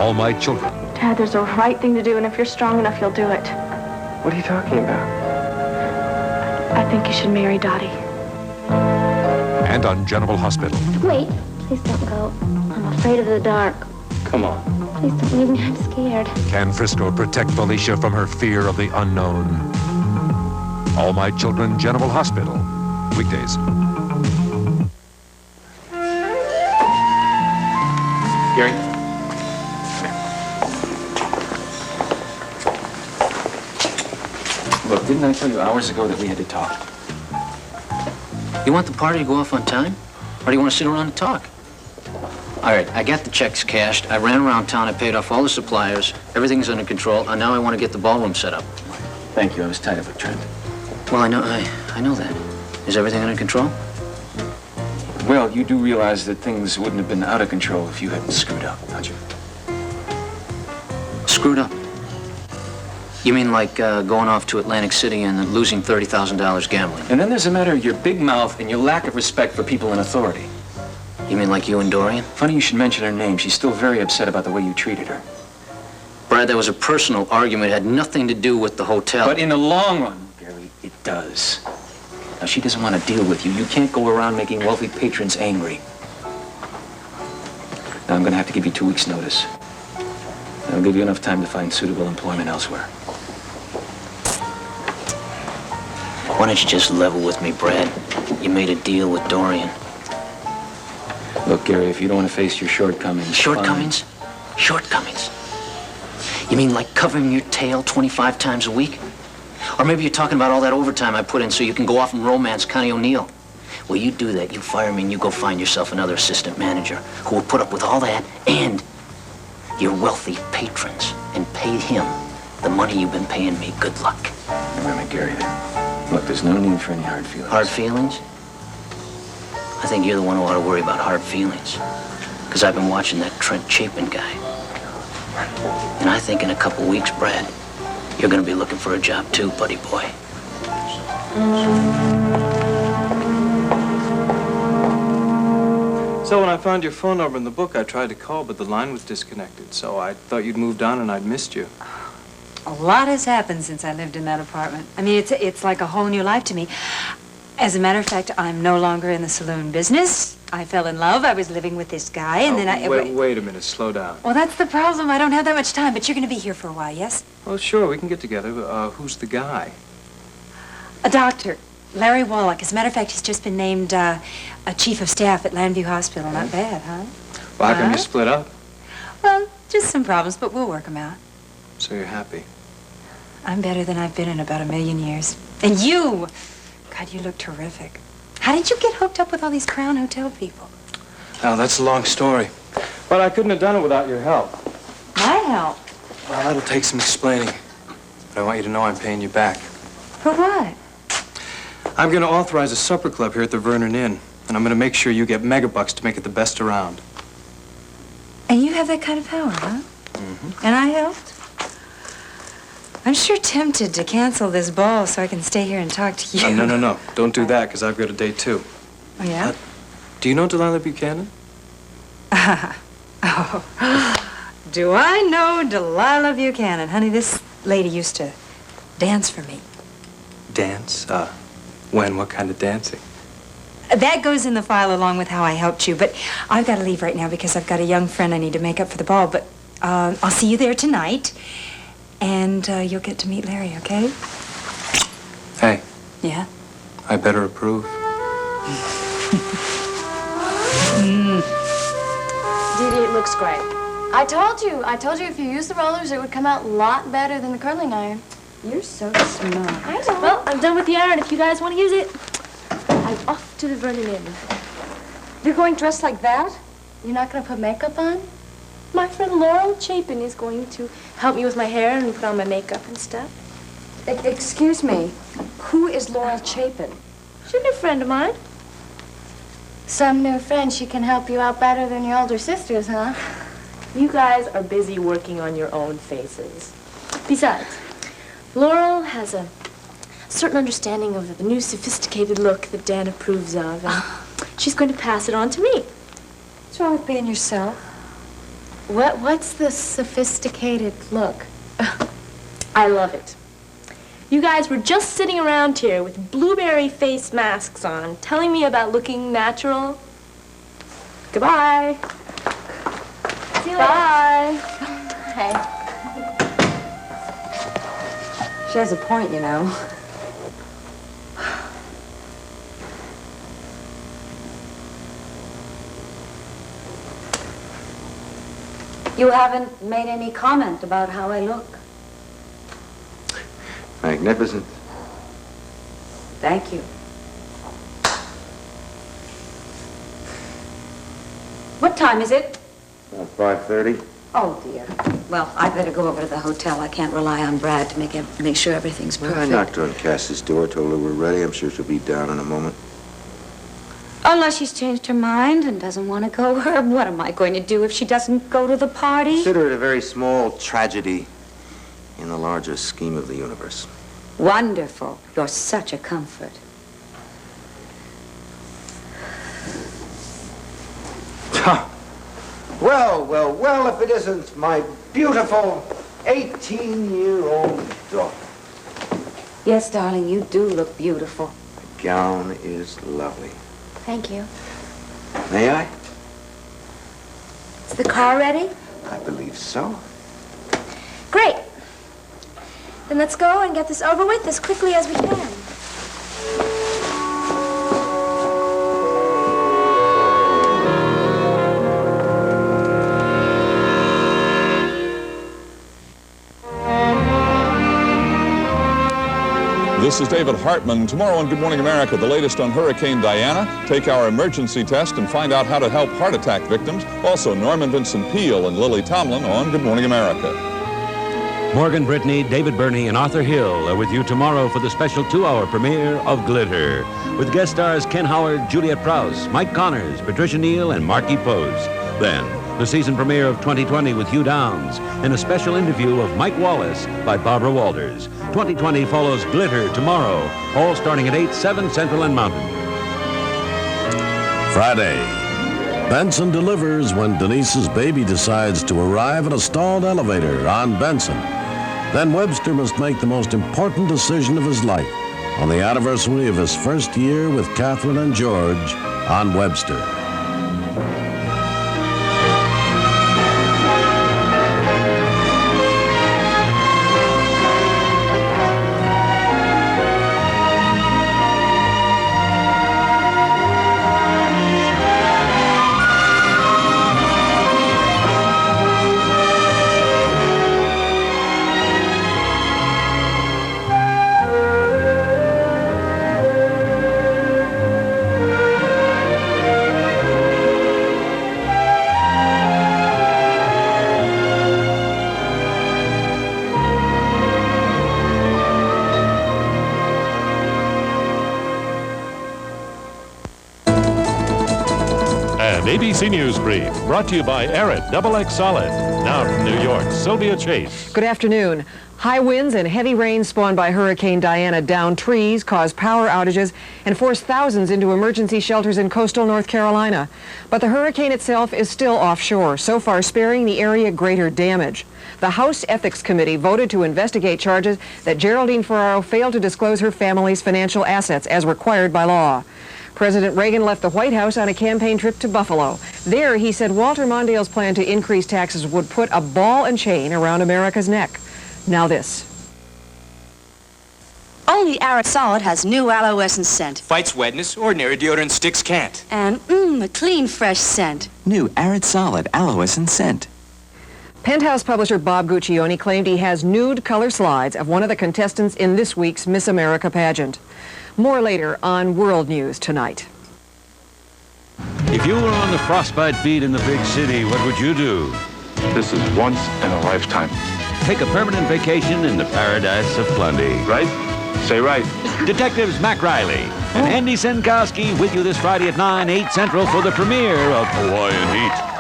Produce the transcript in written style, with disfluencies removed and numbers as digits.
All My Children. Dad, there's a right thing to do, and if you're strong enough, you'll do it. What are you talking about? I think you should marry Dottie. And on General Hospital. Wait, please don't go. I'm afraid of the dark. Come on. Please don't leave me, I'm scared. Can Frisco protect Felicia from her fear of the unknown? All My Children, General Hospital. Weekdays. Gary? Look, didn't I tell you hours ago that we had to talk? You want the party to go off on time? Or do you want to sit around and talk? All right, I got the checks cashed. I ran around town. I paid off all the suppliers. Everything's under control. And now I want to get the ballroom set up. Thank you. I was tied up with Trent. Well, I know that. Is everything under control? Well, you do realize that things wouldn't have been out of control if you hadn't screwed up, don't you? Screwed up? You mean like going off to Atlantic City and losing $30,000 gambling? And then there's a matter of your big mouth and your lack of respect for people in authority. You mean like you and Dorian? Funny you should mention her name. She's still very upset about the way you treated her. Brad, that was a personal argument. It had nothing to do with the hotel. But in the long run, Gary, it does. Now, she doesn't want to deal with you. You can't go around making wealthy patrons angry. Now, I'm going to have to give you 2 weeks' notice. That'll give you enough time to find suitable employment elsewhere. Why don't you just level with me, Brad? You made a deal with Dorian. Look, Gary, if you don't want to face your shortcomings... Shortcomings? Fine. Shortcomings? You mean like covering your tail 25 times a week? Or maybe you're talking about all that overtime I put in so you can go off and romance Connie O'Neill. Well, you do that, you fire me, and you go find yourself another assistant manager who will put up with all that and your wealthy patrons and pay him the money you've been paying me. Good luck. Remember, Gary, look, there's no need for any hard feelings. Hard feelings? I think you're the one who ought to worry about hard feelings. Because I've been watching that Trent Chapin guy. And I think in a couple weeks, Brad, you're going to be looking for a job too, buddy boy. So when I found your phone number in the book, I tried to call, but the line was disconnected. So I thought you'd moved on and I'd missed you. A lot has happened since I lived in that apartment. I mean, it's like a whole new life to me. As a matter of fact, I'm no longer in the saloon business. I fell in love. I was living with this guy, and then I... Wait a minute. Slow down. Well, that's the problem. I don't have that much time, but you're going to be here for a while, yes? Well, sure, we can get together. Who's the guy? A doctor, Larry Wallach. As a matter of fact, he's just been named a chief of staff at Landview Hospital. Not bad, huh? Well, how come you split up? Well, just some problems, but we'll work them out. So you're happy? I'm better than I've been in about 1,000,000 years. And you! God, you look terrific. How did you get hooked up with all these Crown Hotel people? Now, that's a long story. But I couldn't have done it without your help. My help? Well, that'll take some explaining. But I want you to know I'm paying you back. For what? I'm going to authorize a supper club here at the Vernon Inn. And I'm going to make sure you get megabucks to make it the best around. And you have that kind of power, huh? Mm-hmm. And I helped? I'm sure tempted to cancel this ball so I can stay here and talk to you. No. Don't do that, because I've got a date, too. Oh, yeah? Do you know Delila Buchanan? Oh. Do I know Delila Buchanan? Honey, this lady used to dance for me. Dance? When? What kind of dancing? That goes in the file along with how I helped you, but I've got to leave right now because I've got a young friend I need to make up for the ball, but I'll see you there tonight. And you'll get to meet Larry, okay? Hey. Yeah? I better approve. Didi, it looks great. I told you if you use the rollers, it would come out a lot better than the curling iron. You're so smart. I know. Well, I'm done with the iron. If you guys want to use it, I'm off to the Vernon Inn. You're going dressed like that? You're not going to put makeup on? My friend Laurel Chapin is going to help me with my hair and put on my makeup and stuff. Excuse me. Who is Laurel Chapin? She's a new friend of mine. Some new friend. She can help you out better than your older sisters, huh? You guys are busy working on your own faces. Besides, Laurel has a certain understanding of the new sophisticated look that Dan approves of, and she's going to pass it on to me. What's wrong with being yourself? What's the sophisticated look? I love it. You guys were just sitting around here with blueberry face masks on, telling me about looking natural. Goodbye. See you later. Bye. Hey. She has a point, you know. You haven't made any comment about how I look. Magnificent. Thank you. What time is it? 5:30. Oh, dear. Well, I better go over to the hotel. I can't rely on Brad to make sure everything's perfect. I knocked on Cassie's door, told her we're ready. I'm sure she'll be down in a moment. Unless she's changed her mind and doesn't want to go. Herb, what am I going to do if she doesn't go to the party? Consider it a very small tragedy in the larger scheme of the universe. Wonderful. You're such a comfort. Well, if it isn't my beautiful 18-year-old daughter. Yes, darling, you do look beautiful. The gown is lovely. Thank you. May I? Is the car ready? I believe so. Great. Then let's go and get this over with as quickly as we can. This is David Hartman. Tomorrow on Good Morning America, the latest on Hurricane Diana. Take our emergency test and find out how to help heart attack victims. Also, Norman Vincent Peale and Lily Tomlin on Good Morning America. Morgan Brittany, David Burney, and Arthur Hill are with you tomorrow for the special 2-hour premiere of Glitter, with guest stars Ken Howard, Juliet Prowse, Mike Connors, Patricia Neal, and Marky Pose. Then, the season premiere of 2020 with Hugh Downs, and a special interview of Mike Wallace by Barbara Walters. 2020 follows Glitter tomorrow, all starting at 8, 7 Central and Mountain. Friday. Benson delivers when Denise's baby decides to arrive at a stalled elevator on Benson. Then Webster must make the most important decision of his life on the anniversary of his first year with Catherine and George on Webster. ABC News Brief, brought to you by Arid XX Solid. Now from New York, Sylvia Chase. Good afternoon. High winds and heavy rain spawned by Hurricane Diana downed trees, caused power outages, and forced thousands into emergency shelters in coastal North Carolina. But the hurricane itself is still offshore, so far sparing the area greater damage. The House Ethics Committee voted to investigate charges that Geraldine Ferraro failed to disclose her family's financial assets as required by law. President Reagan left the White House on a campaign trip to Buffalo. There, he said Walter Mondale's plan to increase taxes would put a ball and chain around America's neck. Now this. Only Arid Solid has new aloe essence scent. Fights wetness, ordinary deodorant sticks can't. And, a clean, fresh scent. New Arid Solid aloe essence scent. Penthouse publisher Bob Guccione claimed he has nude color slides of one of the contestants in this week's Miss America pageant. More later on World News Tonight. If you were on the frostbite beat in the big city, what would you do? This is once in a lifetime. Take a permanent vacation in the paradise of Lundy. Right? Say right. Detectives Mac Riley and Andy Senkowski with you this Friday at 9, 8 Central for the premiere of Hawaiian Heat.